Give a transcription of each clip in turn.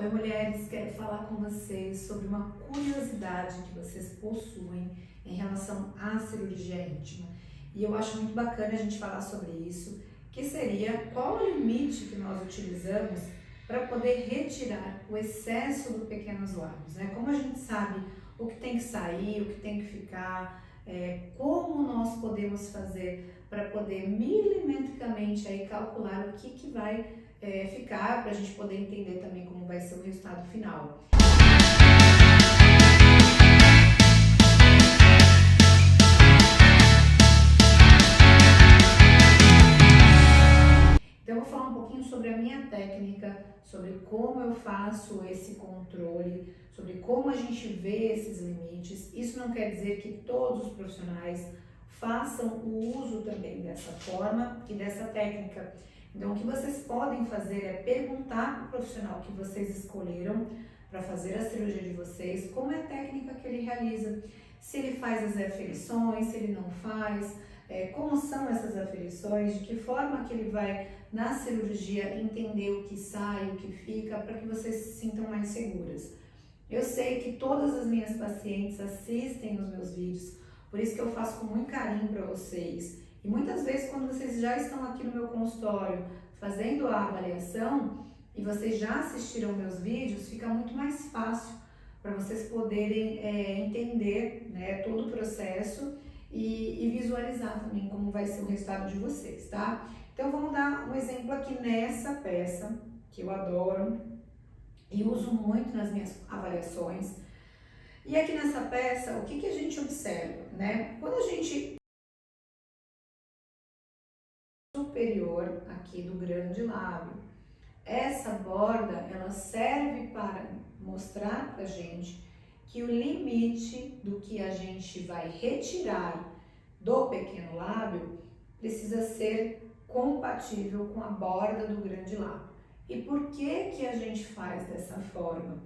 Oi, mulheres, quero falar com vocês sobre uma curiosidade que vocês possuem em relação à cirurgia íntima. E eu acho muito bacana a gente falar sobre isso, que seria qual o limite que nós utilizamos para poder retirar o excesso dos pequenos lábios, né? Como a gente sabe o que tem que sair, o que tem que ficar, como nós podemos fazer para poder milimetricamente aí calcular o que vai ficar, para a gente poder entender também como vai ser o resultado final. Então eu vou falar um pouquinho sobre a minha técnica, sobre como eu faço esse controle, sobre como a gente vê esses limites. Isso não quer dizer que todos os profissionais façam o uso também dessa forma e dessa técnica. Então, o que vocês podem fazer é perguntar para o profissional que vocês escolheram para fazer a cirurgia de vocês, como é a técnica que ele realiza, se ele faz as aferições, se ele não faz, como são essas aferições, de que forma que ele vai, na cirurgia, entender o que sai, o que fica, para que vocês se sintam mais seguras. Eu sei que todas as minhas pacientes assistem os meus vídeos, por isso que eu faço com muito carinho para vocês. E muitas vezes, quando vocês já estão aqui no meu consultório fazendo a avaliação e vocês já assistiram meus vídeos, fica muito mais fácil para vocês poderem entender, né, todo o processo e visualizar também como vai ser o resultado de vocês, tá? Então, vamos dar um exemplo aqui nessa peça, que eu adoro e uso muito nas minhas avaliações. E aqui nessa peça, o que a gente observa, né? Quando a gente superior aqui do grande lábio, essa borda ela serve para mostrar pra gente que o limite do que a gente vai retirar do pequeno lábio precisa ser compatível com a borda do grande lábio. E por que a gente faz dessa forma?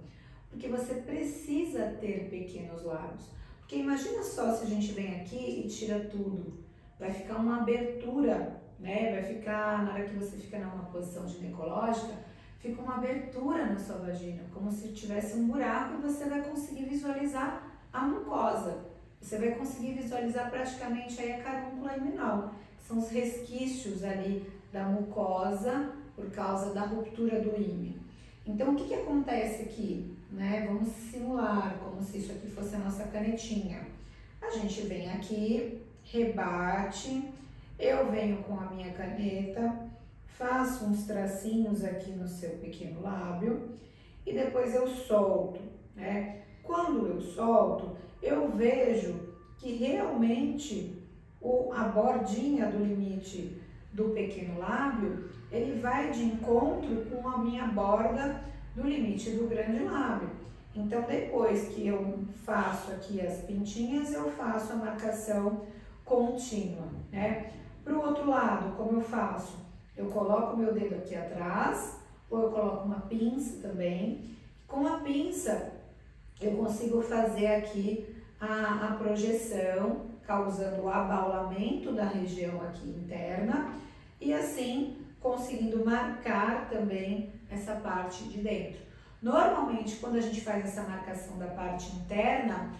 Porque você precisa ter pequenos lábios. Porque imagina só se a gente vem aqui e tira tudo. Vai ficar uma abertura, né? Vai ficar, na hora que você fica numa posição ginecológica, fica uma abertura na sua vagina, como se tivesse um buraco e você vai conseguir visualizar a mucosa. Você vai conseguir visualizar praticamente aí a carúncula iminal, que são os resquícios ali da mucosa por causa da ruptura do ímen. Então, o que acontece aqui? Né? Vamos simular como se isso aqui fosse a nossa canetinha. A gente vem aqui, rebate, eu venho com a minha caneta, faço uns tracinhos aqui no seu pequeno lábio e depois eu solto, né? Quando eu solto, eu vejo que realmente a bordinha do limite do pequeno lábio, ele vai de encontro com a minha borda do limite do grande lábio. Então, depois que eu faço aqui as pintinhas, eu faço a marcação contínua, né? Pro outro lado, como eu faço? Eu coloco meu dedo aqui atrás, ou eu coloco uma pinça também. Com a pinça, eu consigo fazer aqui a projeção, causando o abaulamento da região aqui interna, e assim, conseguindo marcar também essa parte de dentro. Normalmente, quando a gente faz essa marcação da parte interna,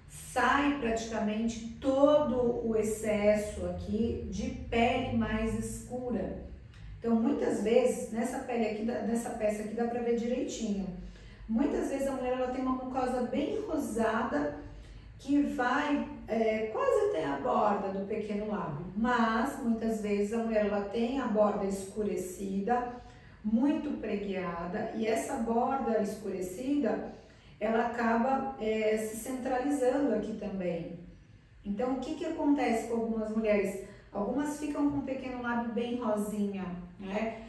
sai praticamente todo o excesso aqui de pele mais escura. Então, muitas vezes, nessa pele aqui, nessa peça aqui, dá pra ver direitinho. Muitas vezes a mulher ela tem uma mucosa bem rosada, que vai quase até a borda do pequeno lábio. Mas, muitas vezes, a mulher ela tem a borda escurecida, muito pregueada, e essa borda escurecida, ela acaba se centralizando aqui também. Então, o que acontece com algumas mulheres? Algumas ficam com o pequeno lábio bem rosinha, né?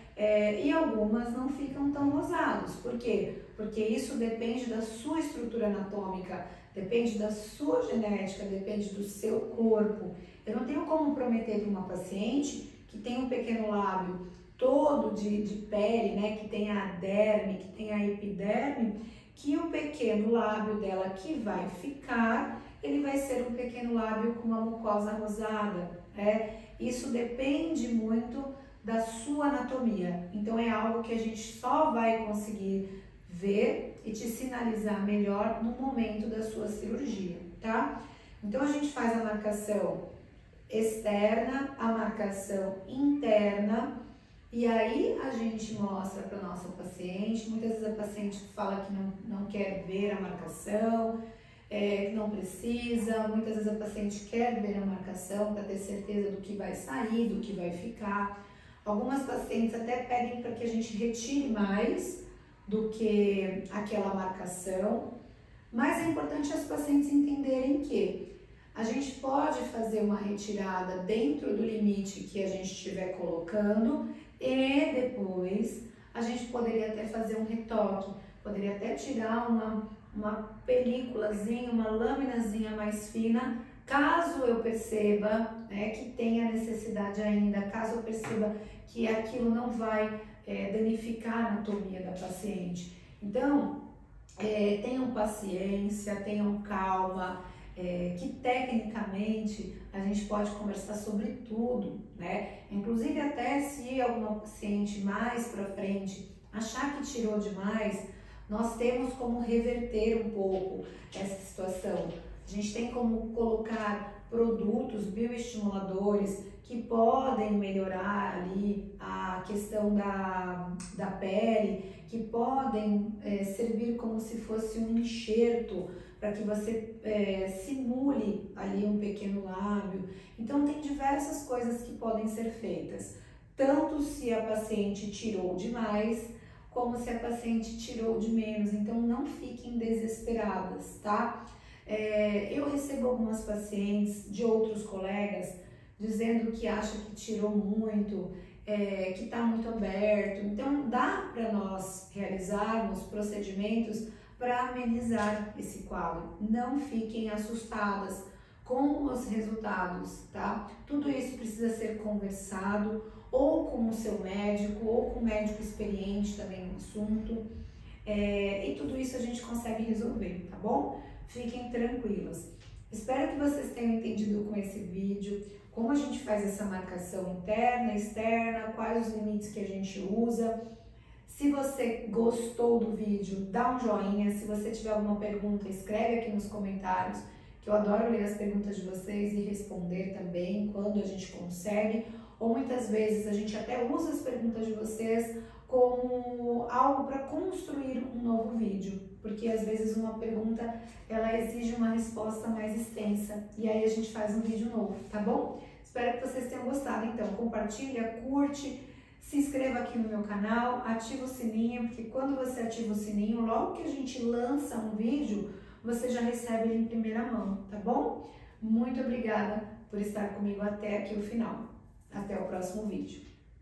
E algumas não ficam tão rosados. Por quê? Porque isso depende da sua estrutura anatômica, depende da sua genética, depende do seu corpo. Eu não tenho como prometer para uma paciente que tem um pequeno lábio todo de pele, né? Que tem a derme, que tem a epiderme, que o pequeno lábio dela que vai ficar, ele vai ser um pequeno lábio com uma mucosa rosada, né? Isso depende muito da sua anatomia, então é algo que a gente só vai conseguir ver e te sinalizar melhor no momento da sua cirurgia, tá? Então a gente faz a marcação externa, a marcação interna, e aí a gente mostra para nossa paciente. Muitas vezes a paciente fala que não quer ver a marcação, que não precisa. Muitas vezes a paciente quer ver a marcação para ter certeza do que vai sair, do que vai ficar. Algumas pacientes até pedem para que a gente retire mais do que aquela marcação, mas é importante as pacientes entenderem que a gente pode fazer uma retirada dentro do limite que a gente estiver colocando e depois a gente poderia até fazer um retoque, poderia até tirar uma películazinha, uma laminazinha mais fina, caso eu perceba que tenha necessidade ainda, caso eu perceba que aquilo não vai danificar a anatomia da paciente. Então, tenham paciência, tenham calma, que tecnicamente a gente pode conversar sobre tudo, né? Inclusive até se alguma paciente mais para frente achar que tirou demais, nós temos como reverter um pouco essa situação. A gente tem como colocar produtos bioestimuladores que podem melhorar ali a questão da pele, que podem servir como se fosse um enxerto para que você simule ali um pequeno lábio. Então tem diversas coisas que podem ser feitas, tanto se a paciente tirou demais, como se a paciente tirou de menos. Então não fiquem desesperadas, tá? Eu recebo algumas pacientes de outros colegas dizendo que acha que tirou muito, que está muito aberto. Então dá para nós realizarmos procedimentos para amenizar esse quadro. Não fiquem assustadas com os resultados, tá? Tudo isso precisa ser conversado ou com o seu médico ou com um médico experiente também no assunto, e tudo isso a gente consegue resolver, tá bom? Fiquem tranquilas. Espero que vocês tenham entendido com esse vídeo como a gente faz essa marcação interna, externa, quais os limites que a gente usa. Se você gostou do vídeo, dá um joinha. Se você tiver alguma pergunta, escreve aqui nos comentários, que eu adoro ler as perguntas de vocês e responder também quando a gente consegue. Ou muitas vezes a gente até usa as perguntas de vocês como algo para construir um novo vídeo, porque às vezes uma pergunta ela exige uma resposta mais extensa e aí a gente faz um vídeo novo, tá bom? Espero que vocês tenham gostado. Então compartilha, curte, se inscreva aqui no meu canal, ativa o sininho, porque quando você ativa o sininho, logo que a gente lança um vídeo, você já recebe ele em primeira mão, tá bom? Muito obrigada por estar comigo até aqui o final. Até o próximo vídeo.